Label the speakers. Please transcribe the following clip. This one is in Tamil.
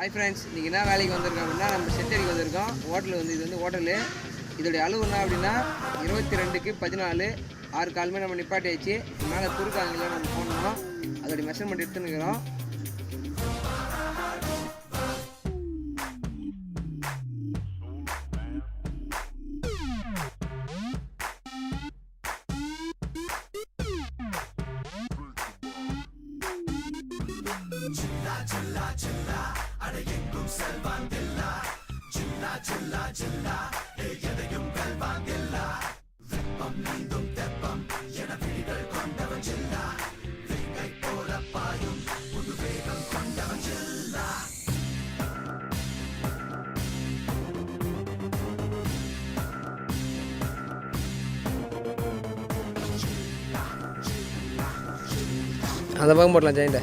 Speaker 1: ஹாய் ஃப்ரெண்ட்ஸ், இன்றைக்கி என்ன வேலைக்கு வந்திருக்கோம் அப்படின்னா நம்ம செட்டடிக்கு வந்திருக்கோம். ஹோட்டல் வந்து இது வந்து ஹோட்டலு. இதோடைய அளவு என்ன அப்படின்னா 22க்கு 14 6 காலுமே நம்ம நிப்பாட்டியாச்சு. மேலே துருக்காங்கள நம்ம போடணும். அதோடைய மெஷர்மெண்ட் எடுத்துன்னுக்கிறோம். அந்த பக்கம் போடலாம் ஜெயிண்ட.